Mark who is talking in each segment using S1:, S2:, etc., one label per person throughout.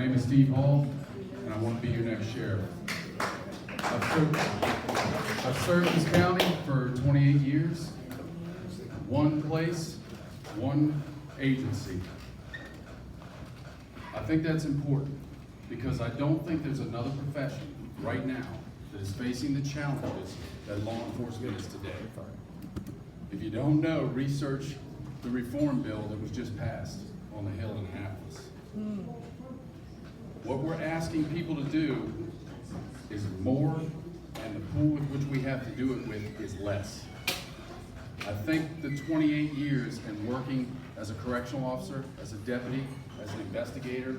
S1: name is Steve Hall, and I want to be your next sheriff. I've served this county for 28 years, one place, one agency. I think that's important because I don't think there's another profession right now that is facing the challenges that law enforcement is today. If you don't know, research the reform bill that was just passed on the Hill in Annapolis. What we're asking people to do is more, and the pool with which we have to do it with is less. I think the 28 years in working as a correctional officer, as a deputy, as an investigator,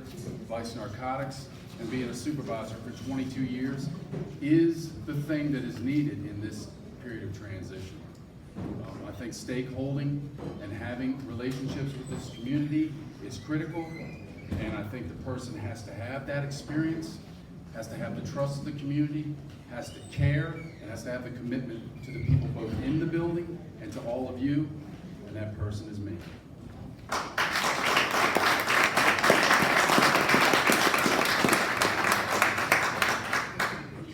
S1: vice narcotics, and being a supervisor for 22 years is the thing that is needed in this period of transition. I think stakeholding and having relationships with this community is critical, and I think the person has to have that experience, has to have the trust of the community, has to care, and has to have the commitment to the people both in the building and to all of you, and that person is me.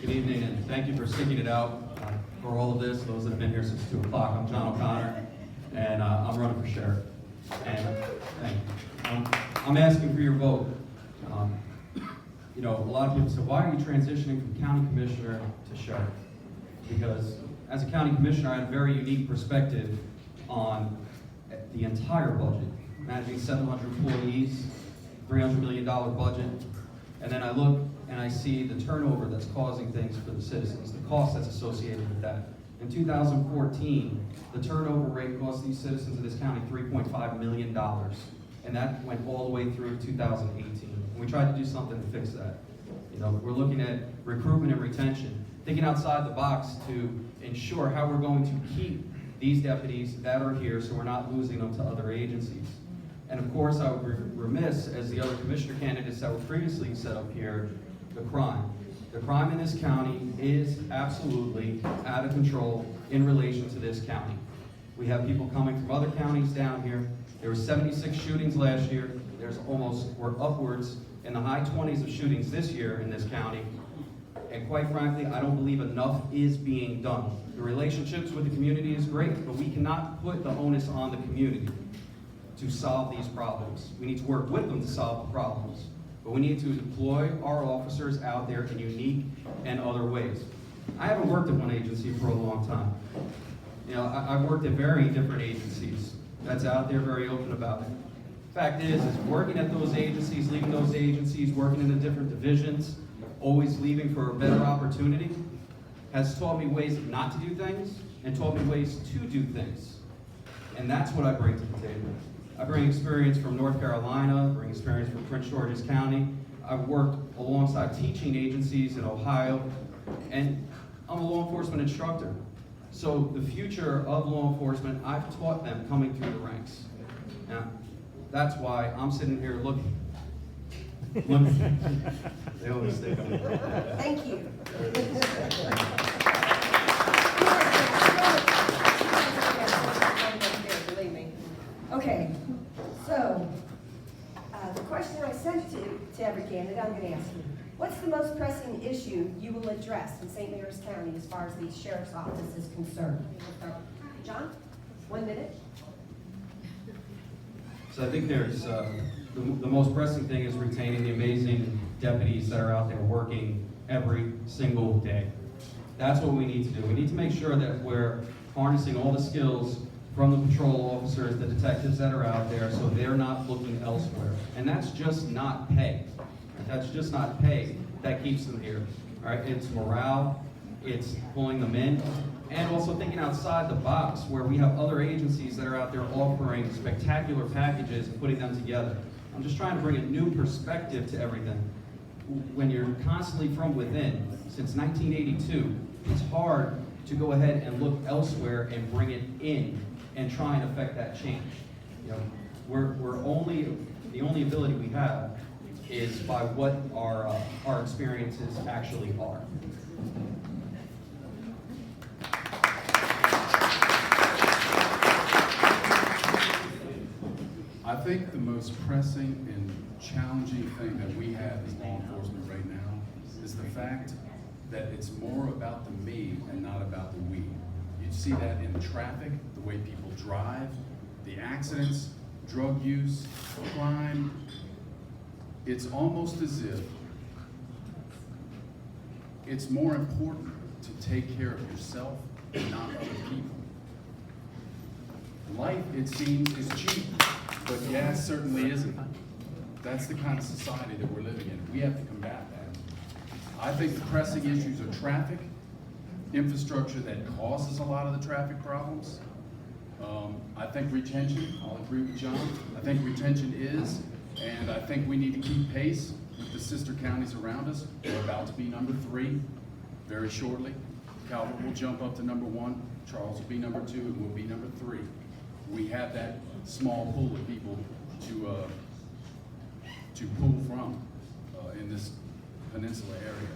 S2: Good evening, and thank you for sticking it out for all of this. Those that have been here since 2 o'clock, I'm John O'Connor, and I'm running for sheriff. And thank you. I'm asking for your vote. You know, a lot of people say, why are you transitioning from county commissioner to sheriff? Because as a county commissioner, I had a very unique perspective on the entire budget, managing 700 employees, $300 million budget, and then I look and I see the turnover that's causing things for the citizens, the cost that's associated with that. In 2014, the turnover rate cost these citizens of this county $3.5 million, and that went all the way through 2018. And we tried to do something to fix that. You know, we're looking at recruitment and retention, thinking outside the box to ensure how we're going to keep these deputies that are here so we're not losing them to other agencies. And of course, I would be remiss, as the other commissioner candidates that were previously set up here, the crime. The crime in this county is absolutely out of control in relation to this county. We have people coming from other counties down here. There were 76 shootings last year. We're upwards in the high 20s of shootings this year in this county. And quite frankly, I don't believe enough is being done. The relationships with the community is great, but we cannot put the onus on the community to solve these problems. We need to work with them to solve the problems. But we need to deploy our officers out there in unique and other ways. I haven't worked at one agency for a long time. You know, I've worked at very different agencies that's out there, very open about it. Fact is working at those agencies, leaving those agencies, working in the different divisions, always leaving for a better opportunity, has taught me ways not to do things and taught me ways to do things. And that's what I bring to the table. I bring experience from North Carolina, bring experience from Prince George's County. I've worked alongside teaching agencies in Ohio, and I'm a law enforcement instructor. So the future of law enforcement, I've taught them coming through the ranks. Now, that's why I'm sitting here looking. They always stay coming.
S3: Thank you. Believe me. Okay, so the question I sent to every candidate, I'm going to ask you. What's the most pressing issue you will address in St. Mary's County as far as the sheriff's office is concerned? John, 1 minute.
S2: So I think there's the most pressing thing is retaining the amazing deputies that are out there working every single day. That's what we need to do. We need to make sure that we're harnessing all the skills from the patrol officers, the detectives that are out there, so they're not looking elsewhere. And that's just not pay. That's just not pay that keeps them here. All right, it's morale, it's pulling them in, and also thinking outside the box where we have other agencies that are out there offering spectacular packages and putting them together. I'm just trying to bring a new perspective to everything. When you're constantly from within, since 1982, it's hard to go ahead and look elsewhere and bring it in and try and affect that change. You know, the only ability we have is by what our experiences actually are.
S1: I think the most pressing and challenging thing that we have as law enforcement right now is the fact that it's more about the me and not about the we. You see that in traffic, the way people drive, the accidents, drug use, crime. It's almost as if it's more important to take care of yourself and not other people. Life, it seems, is cheap, but gas certainly isn't. That's the kind of society that we're living in. We have to combat that. I think the pressing issues are traffic, infrastructure that causes a lot of the traffic problems. I think retention, I'll agree with John. I think retention is, and I think we need to keep pace with the sister counties around us. We're about to be number 3 very shortly. Calvert will jump up to number 1. Charles will be number 2, and we'll be number 3. We have that small pool of people to pull from in this peninsula area.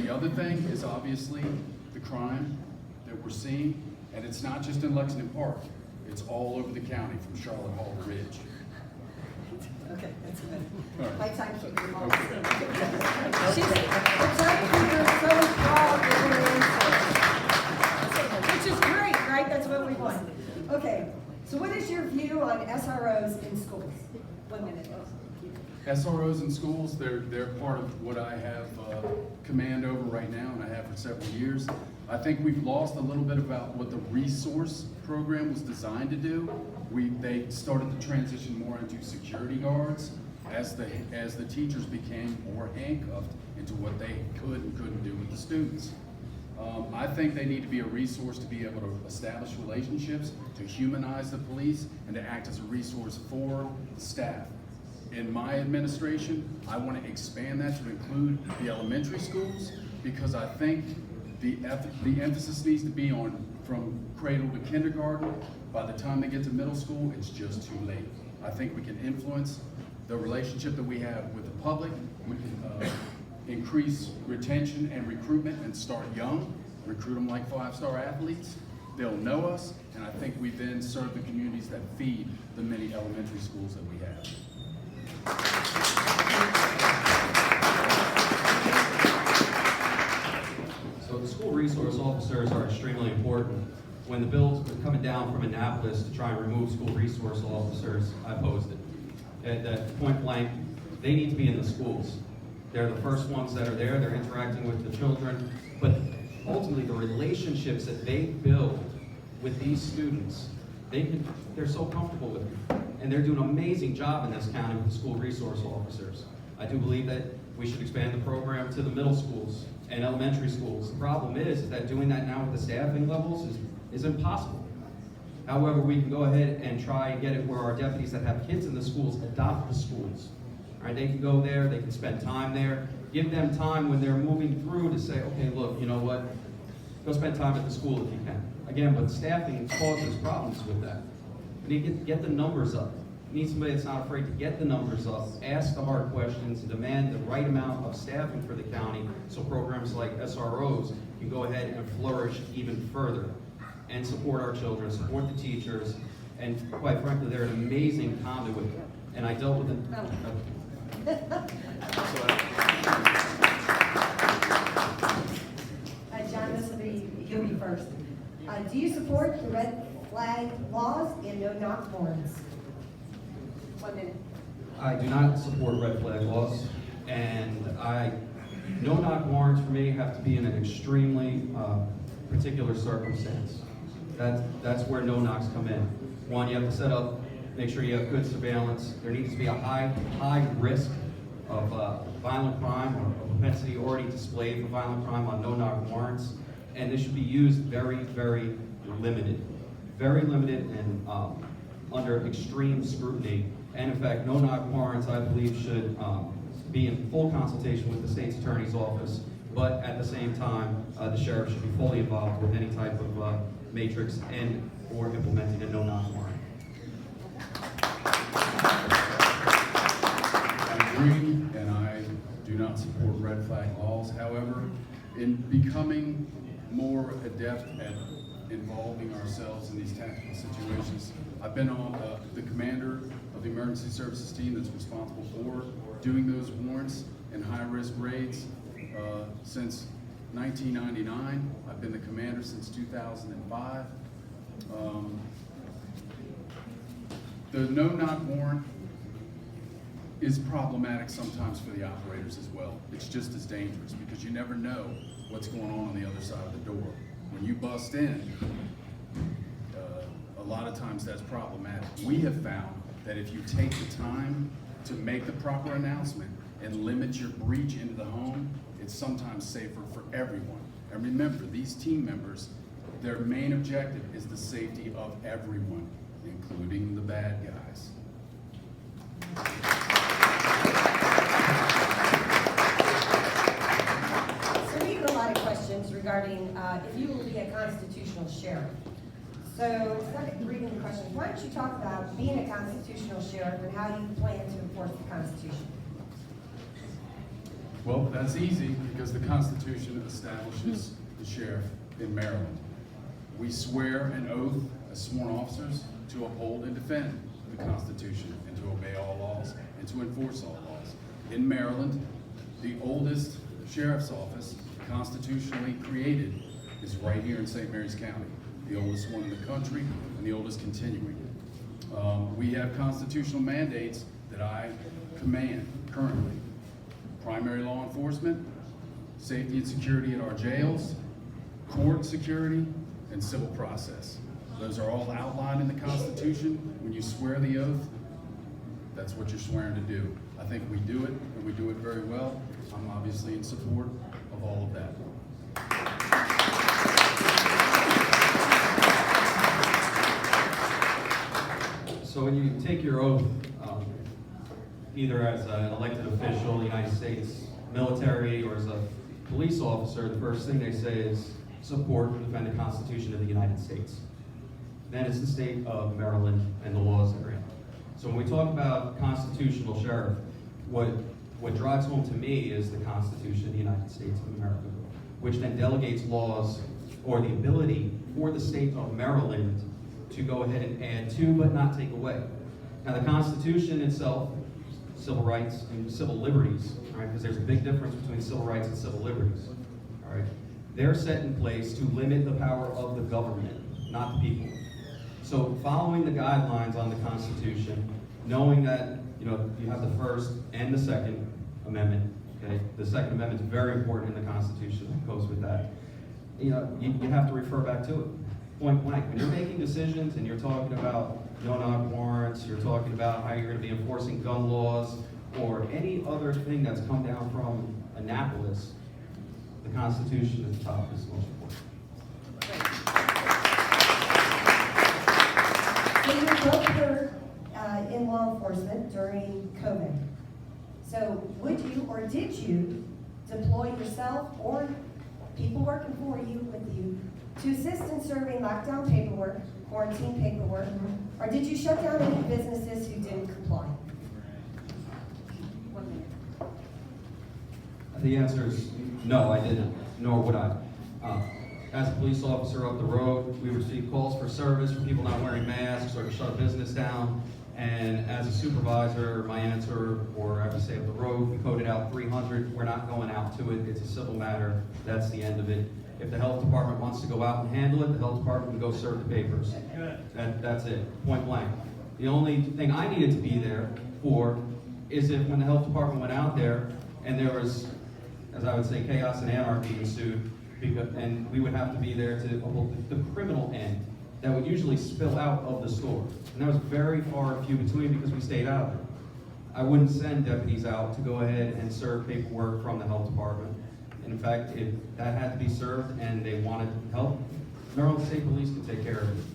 S1: The other thing is obviously the crime that we're seeing, and it's not just in Lexington Park. It's all over the county from Charlotte Hall to Ridge.
S3: Okay, that's good.
S1: All right.
S3: My timekeeper, Mom.
S1: Okay.
S3: She's, the timekeeper's so proud of her answer. Which is great, right? That's what we want. Okay, so what is your view on SROs in schools? 1 minute.
S1: SROs in schools, they're part of what I have command over right now, and I have for several years. I think we've lost a little bit about what the resource program was designed to do. They started to transition more into security guards as the teachers became more handcuffed into what they could and couldn't do with the students. I think they need to be a resource to be able to establish relationships, to humanize the police, and to act as a resource for the staff. In my administration, I want to expand that to include the elementary schools, because I think the emphasis needs to be on from cradle to kindergarten. By the time they get to middle school, it's just too late. I think we can influence the relationship that we have with the public. We can increase retention and recruitment and start young, recruit them like 5-star athletes. They'll know us, and I think we then serve the communities that feed the many elementary schools that we have.
S2: So the school resource officers are extremely important. When the bills were coming down from Annapolis to try and remove school resource officers, I opposed it. At point blank, they need to be in the schools. They're the first ones that are there, they're interacting with the children, but ultimately the relationships that they build with these students, they're so comfortable with them. And they're doing an amazing job in this county with the school resource officers. I do believe that we should expand the program to the middle schools and elementary schools. The problem is that doing that now with the staffing levels is impossible. However, we can go ahead and try and get it where our deputies that have kids in the schools adopt the schools. All right, they can go there, they can spend time there, give them time when they're moving through to say, okay, look, you know what, go spend time at the school if you can. Again, but staffing causes problems with that. We need to get the numbers up. We need somebody that's not afraid to get the numbers up, ask the hard questions, and demand the right amount of staffing for the county so programs like SROs can go ahead and flourish even further and support our children, support the teachers, and quite frankly, they're an amazing conduit. And I dealt with them.
S3: John, you'll be first. Do you support the red flag laws and no-knock warrants? 1 minute.
S2: I do not support red flag laws, and no-knock warrants for me have to be in an extremely particular circumstance. That's where no-knocks come in. One, you have to set up, make sure you have good surveillance. There needs to be a high risk of violent crime or a propensity already displayed for violent crime on no-knock warrants, and they should be used very, very limited. Very limited and under extreme scrutiny. And in fact, no-knock warrants, I believe, should be in full consultation with the state's attorney's office, but at the same time, the sheriff should be fully involved with any type of matrix and or implementing a no-knock warrant.
S1: I agree, and I do not support red flag laws. However, in becoming more adept at involving ourselves in these tactical situations, I've been on the commander of the emergency services team that's responsible for doing those warrants and high-risk raids since 1999. I've been the commander since 2005. The no-knock warrant is problematic sometimes for the operators as well. It's just as dangerous because you never know what's going on the other side of the door. When you bust in, a lot of times that's problematic. We have found that if you take the time to make the proper announcement and limit your breach into the home, it's sometimes safer for everyone. And remember, these team members, their main objective is the safety of everyone, including the bad guys.
S3: So we have a lot of questions regarding if you will be a constitutional sheriff. So instead of reading the questions, why don't you talk about being a constitutional sheriff and how you plan to enforce the Constitution?
S1: Well, that's easy because the Constitution establishes the sheriff in Maryland. We swear an oath as sworn officers to uphold and defend the Constitution and to obey all laws and to enforce all laws. In Maryland, the oldest sheriff's office constitutionally created is right here in St. Mary's County, the oldest one in the country and the oldest continuing. We have constitutional mandates that I command currently. Primary law enforcement, safety and security at our jails, court security, and civil process. Those are all outlined in the Constitution. When you swear the oath, that's what you're swearing to do. I think we do it, and we do it very well. I'm obviously in support of all of that.
S2: So when you take your oath, either as an elected official, the United States military, or as a police officer, the first thing they say is support and defend the Constitution of the United States. Then it's the state of Maryland and the laws therein. So when we talk about constitutional sheriff, what drives home to me is the Constitution of the United States of America, which then delegates laws or the ability for the state of Maryland to go ahead and add to but not take away. Now the Constitution itself, civil rights and civil liberties, right? Because there's a big difference between civil rights and civil liberties, all right? They're set in place to limit the power of the government, not the people. So following the guidelines on the Constitution, knowing that you have the First and the Second Amendment, okay? The Second Amendment is very important in the Constitution, that goes with that. You have to refer back to it, point blank. When you're making decisions and you're talking about no-knock warrants, you're talking about how you're going to be enforcing gun laws, or any other thing that's come down from Annapolis, the Constitution at the top is most important.
S3: So you both were in law enforcement during COVID. So would you or did you deploy yourself or people working for you with you to assist in serving lockdown paperwork, quarantine paperwork, or did you shut down any businesses who didn't comply? 1 minute.
S2: The answer is no, I didn't, nor would I. As a police officer up the road, we received calls for service for people not wearing masks or to shut a business down. And as a supervisor, my answer, or I would say up the road, we coded out 300. We're not going out to it. It's a civil matter. That's the end of it. If the health department wants to go out and handle it, the health department can go serve the papers. That's it, point blank. The only thing I needed to be there for is if when the health department went out there and there was, as I would say, chaos and anarchy ensued, and we would have to be there to uphold the criminal end that would usually spill out of the store. And that was very far and few between because we stayed out of it. I wouldn't send deputies out to go ahead and serve paperwork from the health department. In fact, if that had to be served and they wanted help, Maryland State Police can take care of it.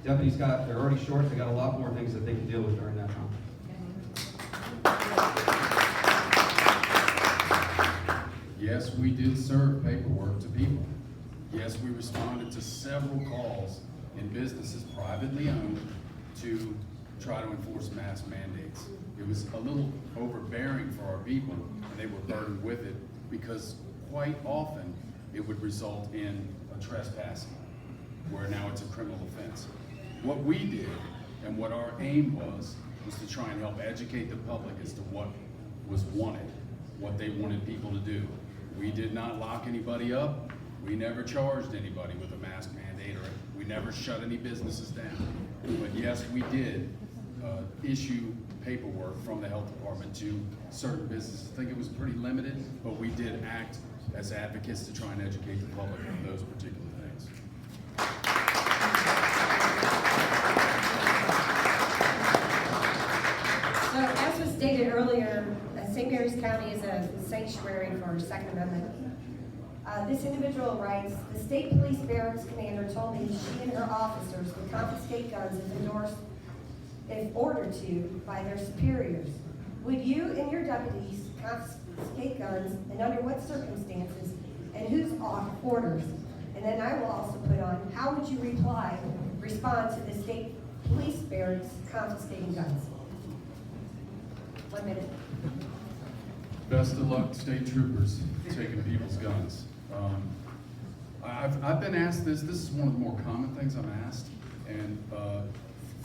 S2: Deputies they're already short, they got a lot more things that they can deal with during that time.
S1: Yes, we did serve paperwork to people. Yes, we responded to several calls in businesses privately owned to try to enforce mask mandates. It was a little overbearing for our people, and they were burdened with it because quite often it would result in a trespassing, where now it's a criminal offense. What we did and what our aim was was to try and help educate the public as to what was wanted, what they wanted people to do. We did not lock anybody up. We never charged anybody with a mask mandate, or we never shut any businesses down. But yes, we did issue paperwork from the health department to certain businesses. I think it was pretty limited, but we did act as advocates to try and educate the public on those particular things.
S3: So as was stated earlier, St. Mary's County is a sanctuary for Second Amendment. This individual writes, the state police barracks commander told me she and her officers would confiscate guns if ordered to by their superiors. Would you and your deputies confiscate guns, and under what circumstances, and whose orders? And then I will also put on, how would you respond to the state police barracks confiscating guns? 1 minute.
S1: Best of luck, state troopers, taking people's guns. I've been asked this is one of the more common things I'm asked, and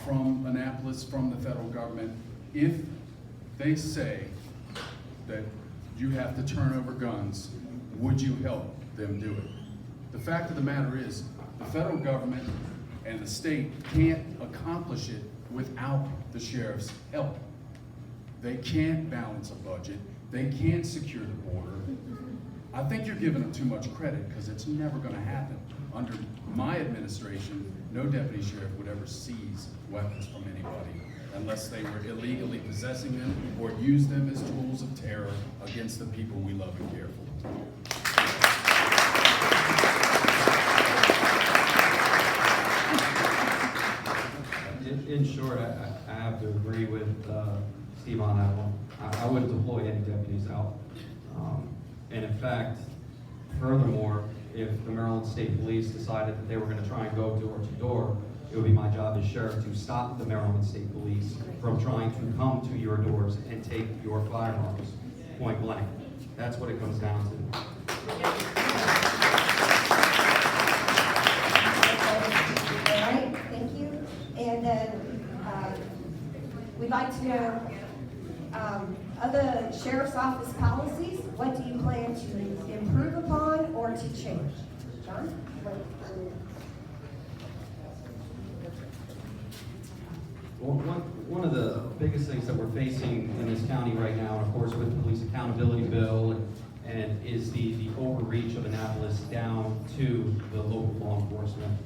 S1: from Annapolis, from the federal government, if they say that you have to turn over guns, would you help them do it? The fact of the matter is, the federal government and the state can't accomplish it without the sheriff's help. They can't balance a budget. They can't secure the border. I think you're giving them too much credit, because it's never going to happen. Under my administration, no deputy sheriff would ever seize weapons from anybody unless they were illegally possessing them or use them as tools of terror against the people we love and care for.
S2: In short, I have to agree with Steve on that one. I wouldn't deploy any deputies out. And in fact, furthermore, if the Maryland State Police decided that they were going to try and go door to door, it would be my job as sheriff to stop the Maryland State Police from trying to come to your doors and take your firearms, point blank. That's what it comes down to.
S3: All right, thank you. And then we'd like to know, of the sheriff's office policies, what do you plan to improve upon or to change? John?
S2: Well, one of the biggest things that we're facing in this county right now, and of course with the police accountability bill, and is the overreach of Annapolis down to the local law enforcement.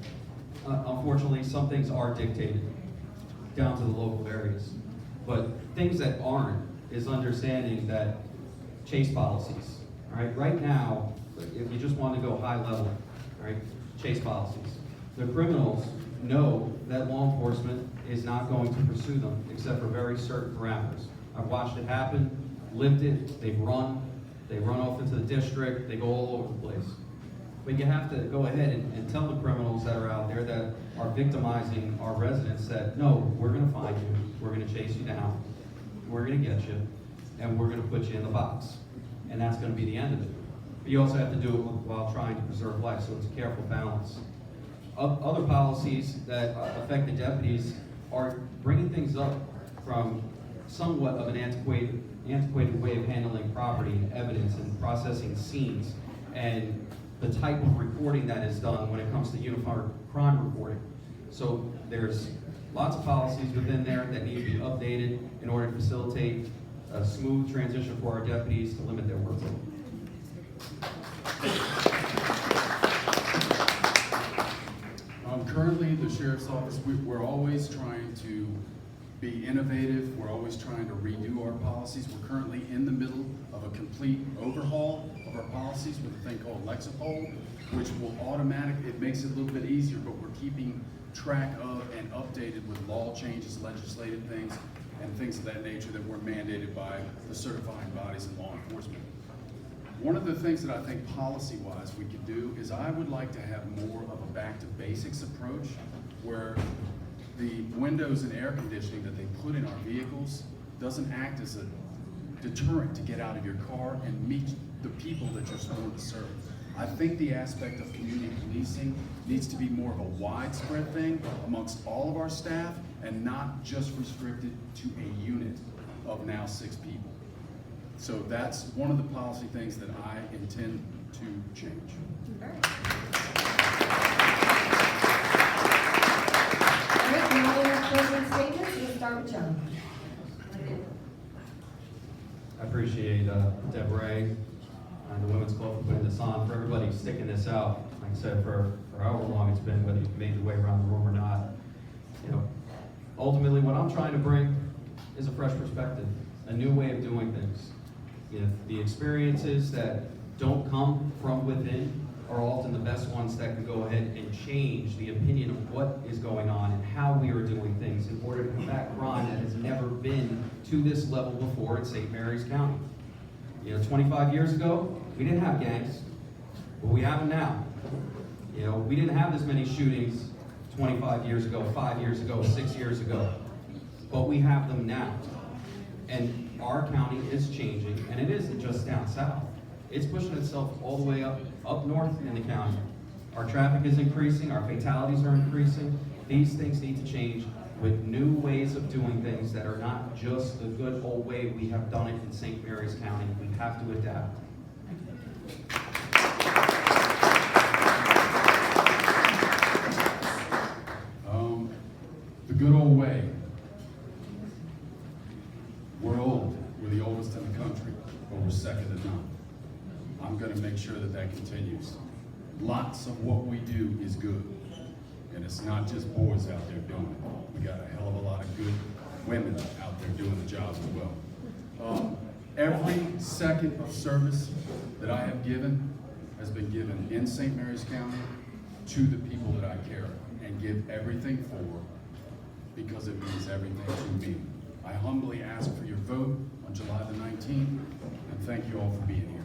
S2: Unfortunately, some things are dictated down to the local areas, but things that aren't is understanding that chase policies. All right, right now, if you just want to go high level, all right, chase policies. The criminals know that law enforcement is not going to pursue them except for very certain parameters. I've watched it happen, lived it, they run off into the district, they go all over the place. But you have to go ahead and tell the criminals that are out there that are victimizing our residents that, no, we're gonna find you, we're gonna chase you down, we're gonna get you, and we're gonna put you in the box. And that's gonna be the end of it. But you also have to do it while trying to preserve life, so it's a careful balance. Other policies that affect the deputies are bringing things up from somewhat of an antiquated way of handling property and evidence and processing scenes, and the type of reporting that is done when it comes to uniform crime reporting. So there's lots of policies within there that need to be updated in order to facilitate a smooth transition for our deputies to limit their workload.
S1: Currently, the sheriff's office, we're always trying to be innovative. We're always trying to renew our policies. We're currently in the middle of a complete overhaul of our policies with a thing called Lexipol, which will it makes it a little bit easier, but we're keeping track of and updated with law changes, legislative things, and things of that nature that were mandated by the certifying bodies in law enforcement. One of the things that I think policy-wise we could do is I would like to have more of a back-to-basics approach where the windows and air conditioning that they put in our vehicles doesn't act as a deterrent to get out of your car and meet the people that you're supposed to serve. I think the aspect of community policing needs to be more of a widespread thing amongst all of our staff and not just restricted to a unit of now 6 people. So that's one of the policy things that I intend to change.
S3: All right. All right, now we have closing statements. We'll start with John.
S2: I appreciate Deb Ray and the Women's Club for putting this on, for everybody sticking this out. Like I said, for however long it's been, whether you've made your way around the room or not. You know, ultimately what I'm trying to bring is a fresh perspective, a new way of doing things. You know, the experiences that don't come from within are often the best ones that can go ahead and change the opinion of what is going on and how we are doing things in order to combat crime that has never been to this level before in St. Mary's County. You know, 25 years ago, we didn't have gangs, but we have them now. You know, we didn't have this many shootings 25 years ago, 5 years ago, 6 years ago, but we have them now. And our county is changing, and it isn't just down south. It's pushing itself all the way up north in the county. Our traffic is increasing, our fatalities are increasing. These things need to change with new ways of doing things that are not just the good old way we have done it in St. Mary's County. We have to adapt.
S1: The good old way. We're old. We're the oldest in the country, but we're second to none. I'm going to make sure that that continues. Lots of what we do is good, and it's not just boys out there doing it. We got a hell of a lot of good women out there doing the job as well. Every second of service that I have given has been given in St. Mary's County to the people that I care and give everything for, because it means everything to me. I humbly ask for your vote on July the 19th, and thank you all for being here.